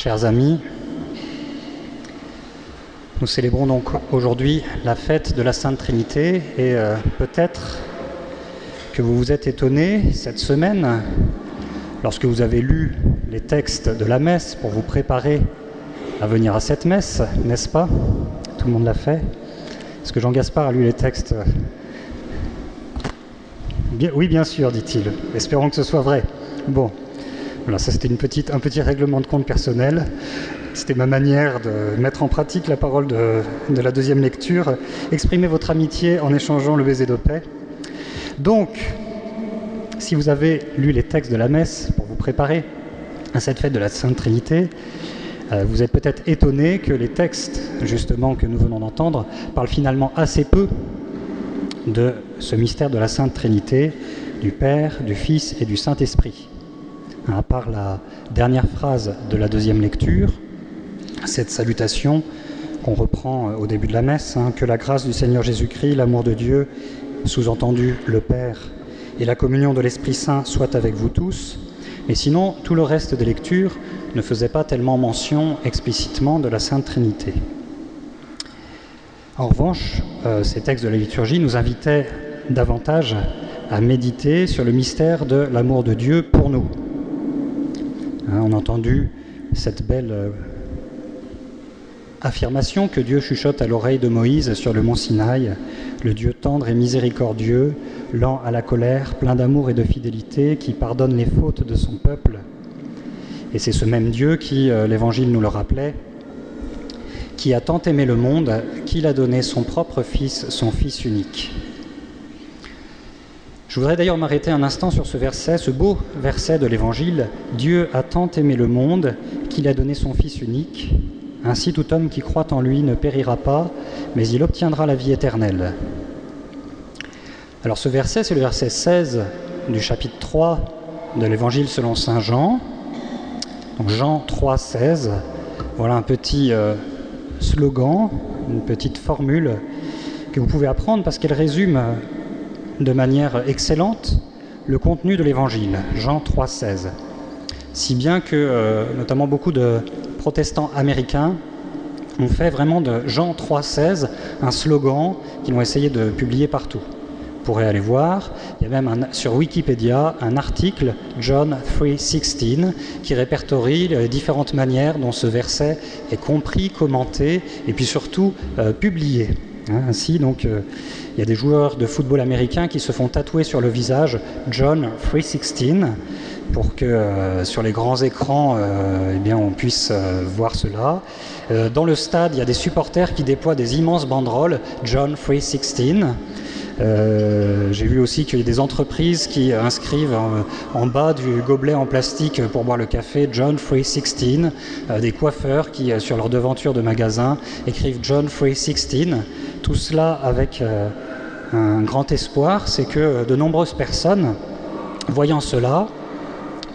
Chers amis, nous célébrons donc aujourd'hui la fête de la Sainte Trinité et peut-être que vous vous êtes étonnés cette semaine, lorsque vous avez lu les textes de la messe pour vous préparer à venir à cette messe, n'est-ce pas? Tout le monde l'a fait. Est-ce que Jean Gaspard a lu les textes? Oui, bien sûr, dit-il. Espérons que ce soit vrai. Bon, voilà, ça c'était un petit règlement de compte personnel. C'était ma manière de mettre en pratique la parole de la deuxième lecture. Exprimez votre amitié en échangeant le baiser de paix. Donc, si vous avez lu les textes de la messe pour vous préparer à cette fête de la Sainte Trinité, vous êtes peut-être étonné que les textes, justement, que nous venons d'entendre, parlent finalement assez peu de ce mystère de la Sainte Trinité, du Père, du Fils et du Saint-Esprit. À part la dernière phrase de la deuxième lecture, cette salutation qu'on reprend au début de la messe, que la grâce du Seigneur Jésus-Christ, l'amour de Dieu, sous-entendu le Père, et la communion de l'Esprit Saint soient avec vous tous. Mais sinon, tout le reste des lectures ne faisait pas tellement mention explicitement de la Sainte Trinité. En revanche, ces textes de la liturgie nous invitaient davantage à méditer sur le mystère de l'amour de Dieu pour nous. On a entendu cette belle affirmation que Dieu chuchote à l'oreille de Moïse sur le mont Sinaï, le Dieu tendre et miséricordieux, lent à la colère, plein d'amour et de fidélité, qui pardonne les fautes de son peuple. Et c'est ce même Dieu qui, l'Évangile nous le rappelait, qui a tant aimé le monde qu'il a donné son propre Fils, son Fils unique. Je voudrais d'ailleurs m'arrêter un instant sur ce verset, ce beau verset de l'Évangile. Dieu a tant aimé le monde qu'il a donné son Fils unique. Ainsi tout homme qui croit en lui ne périra pas, mais il obtiendra la vie éternelle. Alors ce verset, c'est le verset 16 du chapitre 3 de l'Évangile selon saint Jean. Donc Jean 3, 16. Voilà un petit slogan, une petite formule que vous pouvez apprendre parce qu'elle résume de manière excellente le contenu de l'Évangile, Jean 3, 16. Si bien que notamment beaucoup de protestants américains ont fait vraiment de Jean 3, 16 un slogan qu'ils vont essayer de publier partout. Vous pourrez aller voir, il y a même sur Wikipédia un article, John 3:16, qui répertorie les différentes manières dont ce verset est compris, commenté et puis surtout publié. Ainsi, donc, il y a des joueurs de football américains qui se font tatouer sur le visage John 3:16 pour que sur les grands écrans, eh bien, on puisse voir cela. Dans le stade, il y a des supporters qui déploient des immenses banderoles John 3:16. J'ai vu aussi qu'il y a des entreprises qui inscrivent en bas du gobelet en plastique pour boire le café John 3:16, des coiffeurs qui sur leur devanture de magasin écrivent John 3:16. Tout cela avec un grand espoir, c'est que de nombreuses personnes, voyant cela,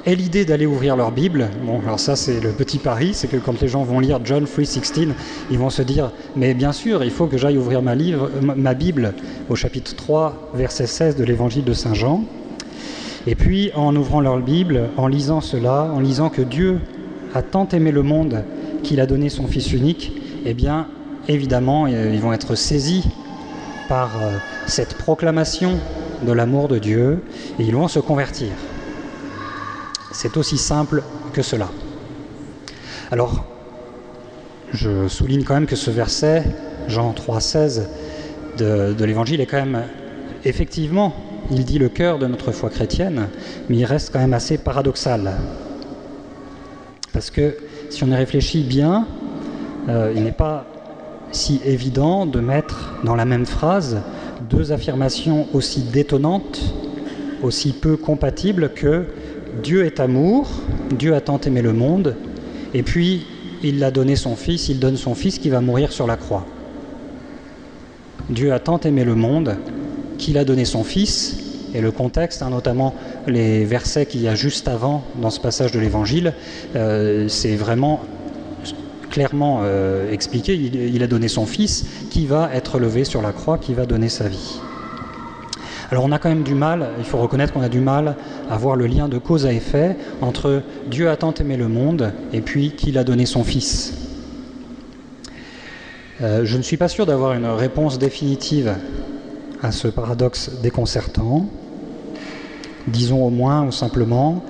aient l'idée d'aller ouvrir leur Bible. Bon, alors ça c'est le petit pari, c'est que quand les gens vont lire John 3:16, ils vont se dire « mais bien sûr, il faut que j'aille ouvrir ma Bible au chapitre 3, verset 16 de l'Évangile de Saint Jean ». Et puis, en ouvrant leur Bible, en lisant cela, en lisant que Dieu a tant aimé le monde qu'il a donné son Fils unique, eh bien, évidemment, ils vont être saisis par cette proclamation de l'amour de Dieu et ils vont se convertir. C'est aussi simple que cela. Alors, je souligne quand même que ce verset, Jean 3,16 de l'Évangile, est quand même, effectivement, il dit le cœur de notre foi chrétienne, mais il reste quand même assez paradoxal. Parce que, si on y réfléchit bien, il n'est pas si évident de mettre dans la même phrase deux affirmations aussi détonnantes, aussi peu compatibles que Dieu est amour, Dieu a tant aimé le monde, et puis il a donné son Fils, il donne son Fils qui va mourir sur la croix. Dieu a tant aimé le monde qu'il a donné son Fils, et le contexte, notamment les versets qu'il y a juste avant dans ce passage de l'Évangile, c'est vraiment clairement expliqué, il a donné son Fils qui va être levé sur la croix, qui va donner sa vie. Alors on a quand même du mal, il faut reconnaître qu'on a du mal à voir le lien de cause à effet entre Dieu a tant aimé le monde et puis qu'il a donné son Fils. Je ne suis pas sûr d'avoir une réponse définitive à ce paradoxe déconcertant. Disons au moins ou simplement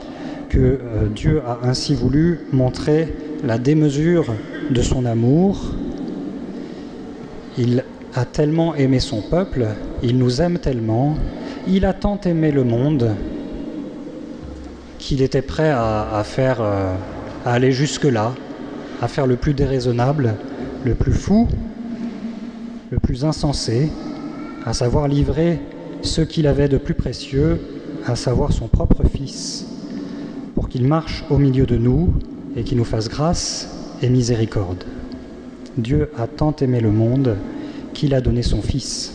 que Dieu a ainsi voulu montrer la démesure de son amour. Il a tellement aimé son peuple, il nous aime tellement, il a tant aimé le monde qu'il était prêt à aller jusque-là, à faire le plus déraisonnable, le plus fou, le plus insensé, à savoir livrer ce qu'il avait de plus précieux, à savoir son propre Fils, pour qu'il marche au milieu de nous et qu'il nous fasse grâce et miséricorde. Dieu a tant aimé le monde qu'il a donné son Fils.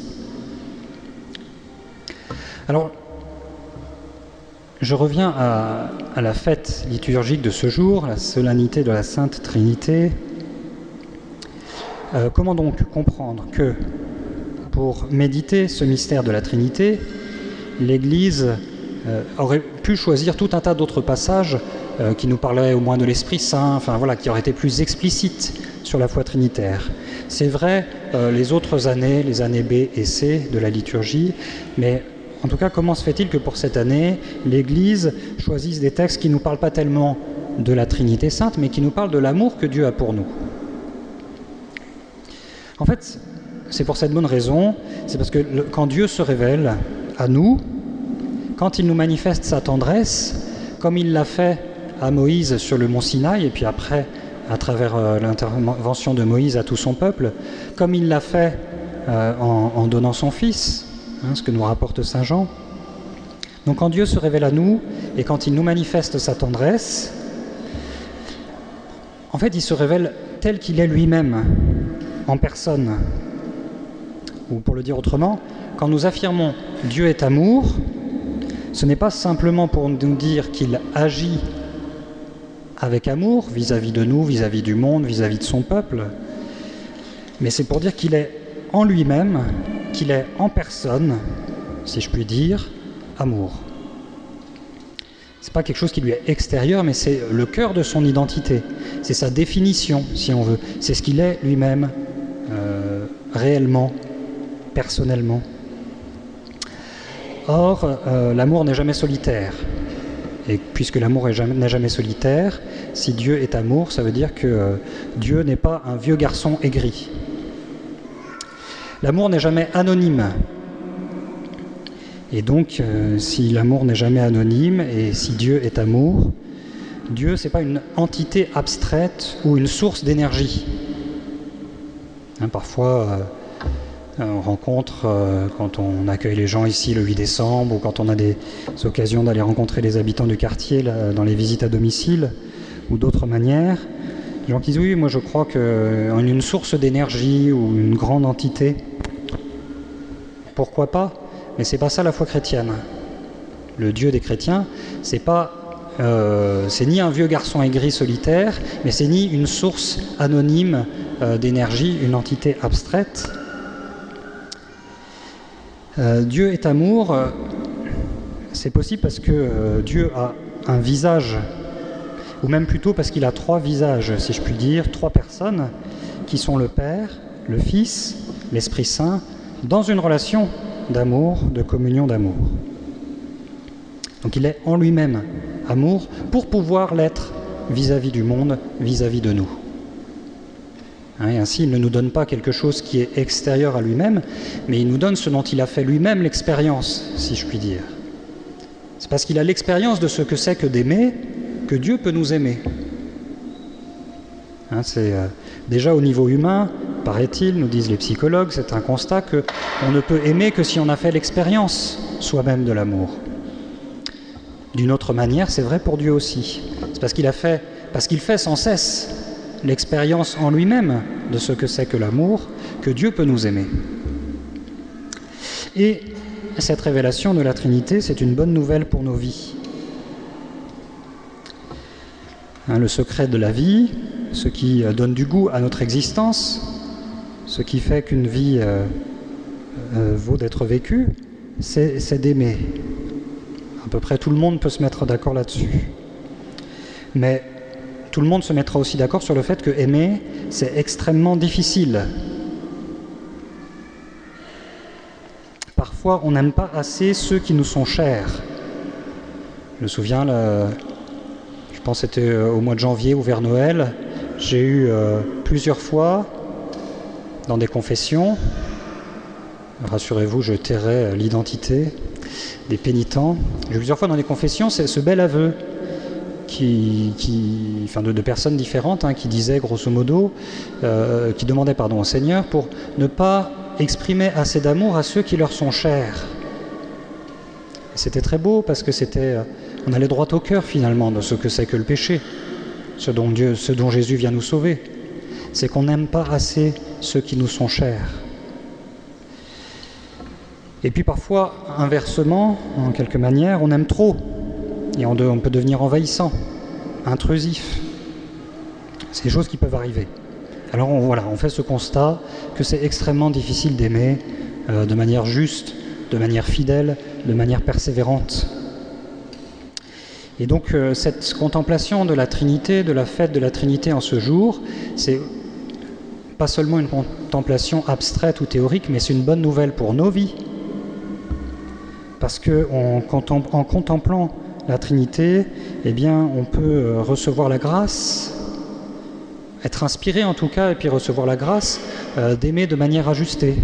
Alors, je reviens à la fête liturgique de ce jour, la solennité de la Sainte Trinité. Comment donc comprendre que, pour méditer ce mystère de la Trinité, l'Église aurait pu choisir tout un tas d'autres passages qui nous parleraient au moins de l'Esprit Saint, enfin voilà, qui auraient été plus explicites sur la foi trinitaire. C'est vrai les autres années, les années B et C de la liturgie, mais en tout cas, comment se fait-il que pour cette année, l'Église choisisse des textes qui ne nous parlent pas tellement de la Trinité Sainte, mais qui nous parlent de l'amour que Dieu a pour nous? En fait, c'est pour cette bonne raison, c'est parce que quand Dieu se révèle à nous, quand il nous manifeste sa tendresse, comme il l'a fait à Moïse sur le mont Sinaï, et puis après, à travers l'intervention de Moïse à tout son peuple, comme il l'a fait en donnant son Fils, ce que nous rapporte Saint Jean. Donc quand Dieu se révèle à nous, et quand il nous manifeste sa tendresse, en fait, il se révèle tel qu'il est lui-même, en personne. Ou pour le dire autrement, quand nous affirmons « Dieu est amour », ce n'est pas simplement pour nous dire qu'il agit avec amour vis-à-vis de nous, vis-à-vis du monde, vis-à-vis de son peuple, mais c'est pour dire qu'il est en lui-même, qu'il est en personne, si je puis dire, amour. Ce n'est pas quelque chose qui lui est extérieur, mais c'est le cœur de son identité. C'est sa définition, si on veut. C'est ce qu'il est lui-même, réellement, personnellement. Or, l'amour n'est jamais solitaire. Et puisque l'amour n'est jamais solitaire, si Dieu est amour, ça veut dire que Dieu n'est pas un vieux garçon aigri. L'amour n'est jamais anonyme. Et donc, si l'amour n'est jamais anonyme, et si Dieu est amour, Dieu, ce n'est pas une entité abstraite ou une source d'énergie. Parfois, on rencontre, quand on accueille les gens ici le 8 décembre, ou quand on a des occasions d'aller rencontrer les habitants du quartier là, dans les visites à domicile, ou d'autres manières, les gens qui disent « oui, moi je crois qu'en une source d'énergie ou une grande entité ». Pourquoi pas? Mais c'est pas ça la foi chrétienne. Le Dieu des chrétiens, c'est ni un vieux garçon aigri solitaire, mais c'est ni une source anonyme d'énergie, une entité abstraite. Dieu est amour, c'est possible parce que Dieu a un visage, ou même plutôt parce qu'il a trois visages, si je puis dire, trois personnes, qui sont le Père, le Fils, l'Esprit Saint, dans une relation d'amour, de communion d'amour. Donc il est en lui-même amour pour pouvoir l'être vis-à-vis du monde, vis-à-vis de nous. Et ainsi, il ne nous donne pas quelque chose qui est extérieur à lui-même, mais il nous donne ce dont il a fait lui-même l'expérience, si je puis dire. C'est parce qu'il a l'expérience de ce que c'est que d'aimer, que Dieu peut nous aimer. C'est déjà au niveau humain, paraît-il, nous disent les psychologues, c'est un constat qu'on ne peut aimer que si on a fait l'expérience soi-même de l'amour. D'une autre manière, c'est vrai pour Dieu aussi. C'est parce qu'il fait sans cesse l'expérience en lui-même de ce que c'est que l'amour, que Dieu peut nous aimer. Et cette révélation de la Trinité, c'est une bonne nouvelle pour nos vies. Le secret de la vie, ce qui donne du goût à notre existence, ce qui fait qu'une vie vaut d'être vécue, c'est d'aimer. À peu près tout le monde peut se mettre d'accord là-dessus. Mais tout le monde se mettra aussi d'accord sur le fait que aimer, c'est extrêmement difficile. Parfois, on n'aime pas assez ceux qui nous sont chers. Je me souviens, je pense que c'était au mois de janvier ou vers Noël, j'ai eu plusieurs fois dans des confessions, rassurez-vous, je tairai l'identité des pénitents, j'ai eu plusieurs fois dans des confessions ce bel aveu de personnes différentes qui disaient grosso modo, qui demandaient pardon au Seigneur pour ne pas exprimer assez d'amour à ceux qui leur sont chers. Et c'était très beau parce que on allait droit au cœur finalement de ce que c'est que le péché, ce dont Jésus vient nous sauver. C'est qu'on n'aime pas assez ceux qui nous sont chers. Et puis parfois, inversement, en quelque manière, on aime trop. Et on peut devenir envahissant, intrusif. C'est des choses qui peuvent arriver. Alors on fait ce constat que c'est extrêmement difficile d'aimer de manière juste, de manière fidèle, de manière persévérante. Et donc cette contemplation de la Trinité, de la fête de la Trinité en ce jour, c'est pas seulement une contemplation abstraite ou théorique, mais c'est une bonne nouvelle pour nos vies. Parce qu'en contemplant la Trinité, eh bien, on peut recevoir la grâce, être inspiré en tout cas, et puis recevoir la grâce d'aimer de manière ajustée.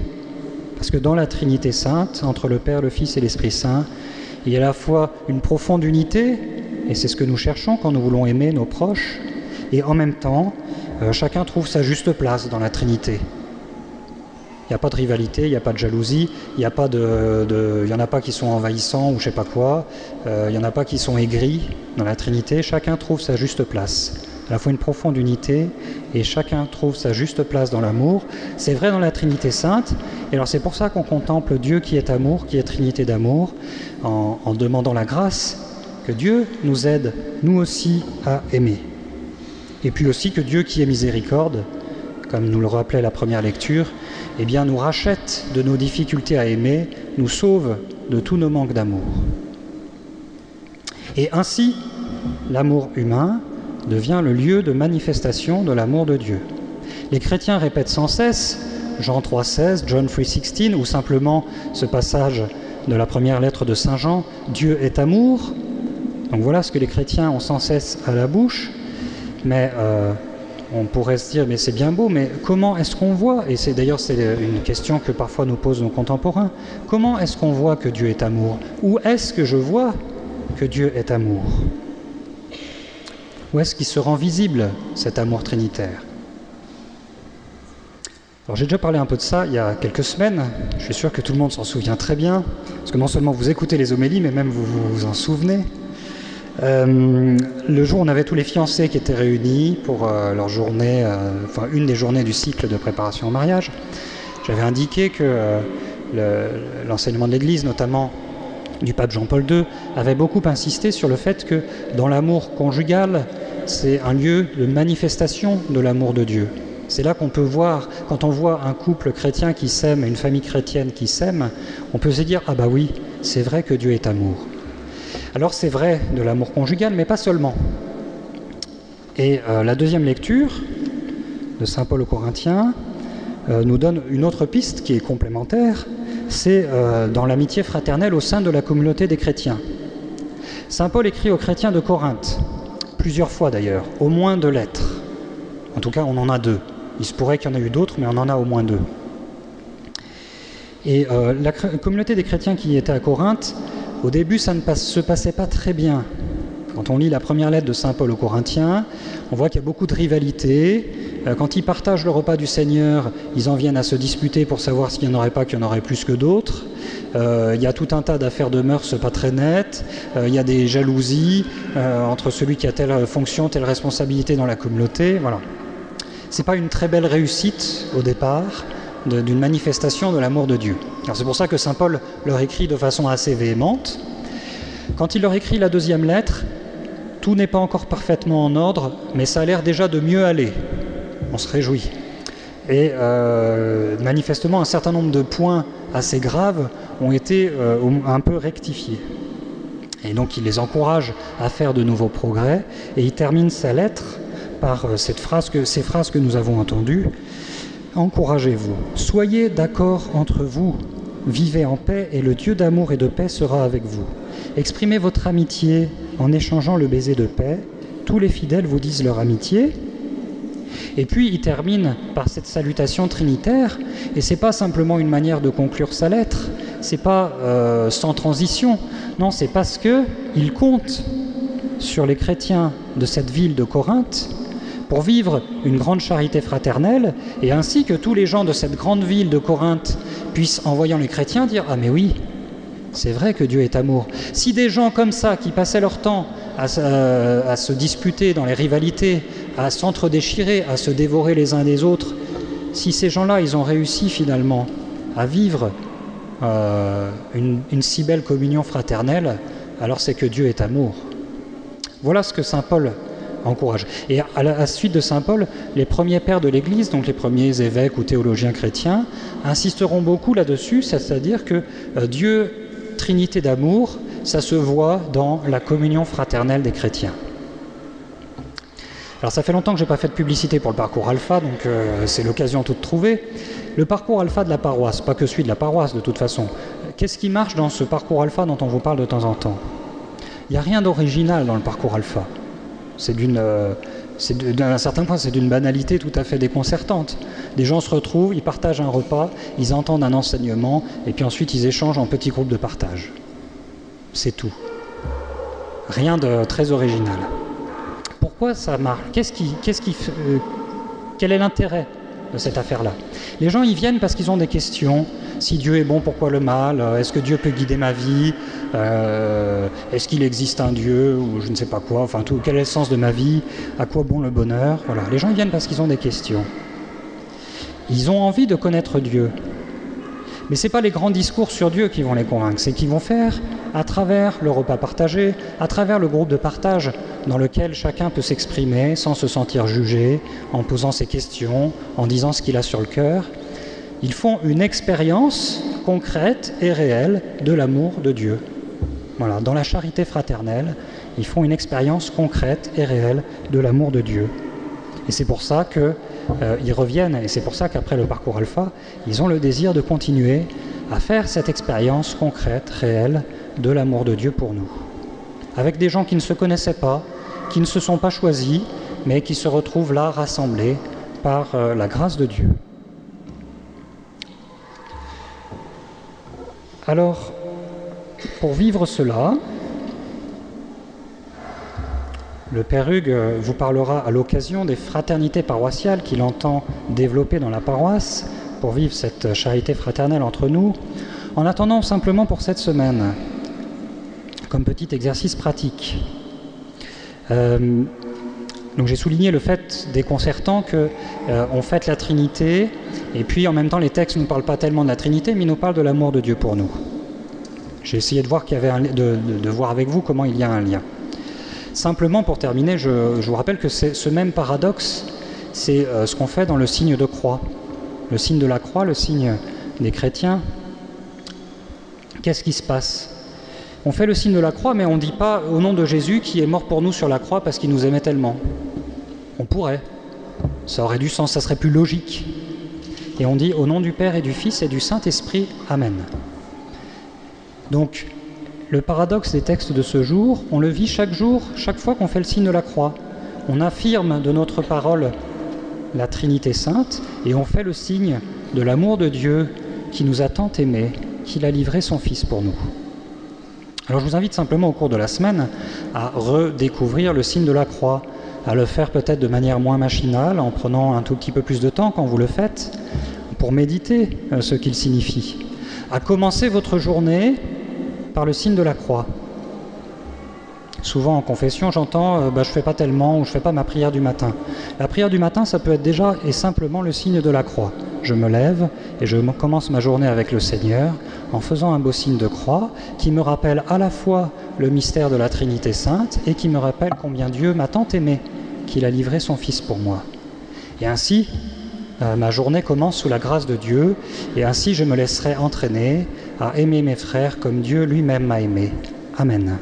Parce que dans la Trinité sainte, entre le Père, le Fils et l'Esprit Saint, il y a à la fois une profonde unité, et c'est ce que nous cherchons quand nous voulons aimer nos proches, et en même temps, chacun trouve sa juste place dans la Trinité. Il n'y a pas de rivalité, il n'y a pas de jalousie, il n'y en a pas qui sont envahissants ou je ne sais pas quoi, il n'y en a pas qui sont aigris dans la Trinité, chacun trouve sa juste place. À la fois une profonde unité et chacun trouve sa juste place dans l'amour. C'est vrai dans la Trinité sainte, et alors c'est pour ça qu'on contemple Dieu qui est amour, qui est Trinité d'amour, en demandant la grâce que Dieu nous aide, nous aussi, à aimer. Et puis aussi que Dieu qui est miséricorde, comme nous le rappelait la première lecture, eh bien nous rachète de nos difficultés à aimer, nous sauve de tous nos manques d'amour. Et ainsi, l'amour humain devient le lieu de manifestation de l'amour de Dieu. Les chrétiens répètent sans cesse Jean 3,16, John 3,16, ou simplement ce passage de la première lettre de Saint Jean, Dieu est amour. Donc voilà ce que les chrétiens ont sans cesse à la bouche, mais on pourrait se dire, mais c'est bien beau, mais comment est-ce qu'on voit, et c'est une question que parfois nous posent nos contemporains, comment est-ce qu'on voit que Dieu est amour? Où est-ce que je vois que Dieu est amour? Où est-ce qu'il se rend visible, cet amour trinitaire? Alors j'ai déjà parlé un peu de ça il y a quelques semaines, je suis sûr que tout le monde s'en souvient très bien, parce que non seulement vous écoutez les homélies, mais même vous vous en souvenez. Le jour où on avait tous les fiancés qui étaient réunis pour leur journée, une des journées du cycle de préparation au mariage, j'avais indiqué que l'enseignement de l'Église, notamment du pape Jean-Paul II, avait beaucoup insisté sur le fait que dans l'amour conjugal, c'est un lieu de manifestation de l'amour de Dieu. C'est là qu'on peut voir, quand on voit un couple chrétien qui s'aime, une famille chrétienne qui s'aime, on peut se dire « Ah bah oui, c'est vrai que Dieu est amour ». Alors c'est vrai de l'amour conjugal, mais pas seulement. Et la deuxième lecture de Saint Paul aux Corinthiens nous donne une autre piste qui est complémentaire, c'est dans l'amitié fraternelle au sein de la communauté des chrétiens. Saint Paul écrit aux chrétiens de Corinthe, plusieurs fois d'ailleurs, au moins 2 lettres. En tout cas, on en a 2. Il se pourrait qu'il y en ait eu d'autres, mais on en a au moins 2. Et la communauté des chrétiens qui était à Corinthe, au début, ça ne se passait pas très bien. Quand on lit la première lettre de Saint Paul aux Corinthiens, on voit qu'il y a beaucoup de rivalité. Quand ils partagent le repas du Seigneur, ils en viennent à se disputer pour savoir s'il n'y en aurait pas, qu'il y en aurait plus que d'autres. Il y a tout un tas d'affaires de mœurs pas très nettes. Il y a des jalousies entre celui qui a telle fonction, telle responsabilité dans la communauté. Voilà. C'est pas une très belle réussite au départ d'une manifestation de l'amour de Dieu. Alors c'est pour ça que Saint Paul leur écrit de façon assez véhémente. Quand il leur écrit la deuxième lettre, tout n'est pas encore parfaitement en ordre, mais ça a l'air déjà de mieux aller. On se réjouit. Et manifestement, un certain nombre de points assez graves ont été un peu rectifiés. Et donc il les encourage à faire de nouveaux progrès, et il termine sa lettre par ces phrases que nous avons entendues. Encouragez-vous, soyez d'accord entre vous, vivez en paix, et le Dieu d'amour et de paix sera avec vous. Exprimez votre amitié en échangeant le baiser de paix. Tous les fidèles vous disent leur amitié. Et puis il termine par cette salutation trinitaire, et c'est pas simplement une manière de conclure sa lettre, c'est pas sans transition, non, c'est parce que il compte sur les chrétiens de cette ville de Corinthe pour vivre une grande charité fraternelle, et ainsi que tous les gens de cette grande ville de Corinthe puissent, en voyant les chrétiens, dire « Ah mais oui, c'est vrai que Dieu est amour ». Si des gens comme ça, qui passaient leur temps à se disputer dans les rivalités, à s'entre-déchirer, à se dévorer les uns des autres, si ces gens-là, ils ont réussi finalement à vivre une si belle communion fraternelle, alors c'est que Dieu est amour. Voilà ce que saint Paul encourage. Et à la suite de saint Paul, les premiers pères de l'Église, donc les premiers évêques ou théologiens chrétiens, insisteront beaucoup là-dessus, c'est-à-dire que Dieu, Trinité d'amour, ça se voit dans la communion fraternelle des chrétiens. Alors ça fait longtemps que je n'ai pas fait de publicité pour le parcours alpha, donc c'est l'occasion toute trouvée. Le parcours alpha de la paroisse, pas que celui de la paroisse de toute façon. Qu'est-ce qui marche dans ce parcours alpha dont on vous parle de temps en temps? Il n'y a rien d'original dans le parcours alpha. D'un certain point, c'est d'une banalité tout à fait déconcertante. Des gens se retrouvent, ils partagent un repas, ils entendent un enseignement, et puis ensuite ils échangent en petits groupes de partage. C'est tout. Rien de très original. Pourquoi ça marche? Quel est l'intérêt de cette affaire-là? Les gens y viennent parce qu'ils ont des questions. Si Dieu est bon, pourquoi le mal? Est-ce que Dieu peut guider ma vie? Est-ce qu'il existe un Dieu? Ou je ne sais pas quoi. Enfin, quel est le sens de ma vie? À quoi bon le bonheur? Voilà. Les gens y viennent parce qu'ils ont des questions. Ils ont envie de connaître Dieu. Mais ce n'est pas les grands discours sur Dieu qui vont les convaincre. C'est qu'ils vont faire, à travers le repas partagé, à travers le groupe de partage dans lequel chacun peut s'exprimer sans se sentir jugé, en posant ses questions, en disant ce qu'il a sur le cœur, ils font une expérience concrète et réelle de l'amour de Dieu. Voilà, dans la charité fraternelle, ils font une expérience concrète et réelle de l'amour de Dieu. Et c'est pour ça qu'ils reviennent, et c'est pour ça qu'après le parcours alpha, ils ont le désir de continuer à faire cette expérience concrète, réelle, de l'amour de Dieu pour nous. Avec des gens qui ne se connaissaient pas, qui ne se sont pas choisis, mais qui se retrouvent là rassemblés par la grâce de Dieu. Alors, pour vivre cela, le Père Hugues vous parlera à l'occasion des fraternités paroissiales qu'il entend développer dans la paroisse pour vivre cette charité fraternelle entre nous. En attendant, simplement pour cette semaine, comme petit exercice pratique, donc j'ai souligné le fait déconcertant qu'on fête la Trinité, et puis en même temps les textes ne nous parlent pas tellement de la Trinité, mais ils nous parlent de l'amour de Dieu pour nous. J'ai essayé de voir de voir avec vous comment il y a un lien. Simplement pour terminer, je vous rappelle que ce même paradoxe, c'est ce qu'on fait dans le signe de croix. Le signe de la croix, le signe des chrétiens. Qu'est-ce qui se passe? On fait le signe de la croix, mais on ne dit pas au nom de Jésus qui est mort pour nous sur la croix parce qu'il nous aimait tellement. On pourrait. Ça aurait du sens, ça serait plus logique. Et on dit au nom du Père et du Fils et du Saint-Esprit, Amen. Donc, le paradoxe des textes de ce jour, on le vit chaque jour, chaque fois qu'on fait le signe de la croix. On affirme de notre parole la Trinité Sainte et on fait le signe de l'amour de Dieu qui nous a tant aimés, qu'il a livré son Fils pour nous. Alors je vous invite simplement au cours de la semaine à redécouvrir le signe de la croix, à le faire peut-être de manière moins machinale, en prenant un tout petit peu plus de temps quand vous le faites, pour méditer ce qu'il signifie. À commencer votre journée par le signe de la croix. Souvent en confession, j'entends je ne fais pas tellement ou je ne fais pas ma prière du matin. La prière du matin, ça peut être déjà et simplement le signe de la croix. Je me lève et je commence ma journée avec le Seigneur en faisant un beau signe de croix qui me rappelle à la fois le mystère de la Trinité Sainte et qui me rappelle combien Dieu m'a tant aimé qu'il a livré son Fils pour moi. Et ainsi, Ma journée commence sous la grâce de Dieu, et ainsi je me laisserai entraîner à aimer mes frères comme Dieu lui-même m'a aimé. Amen.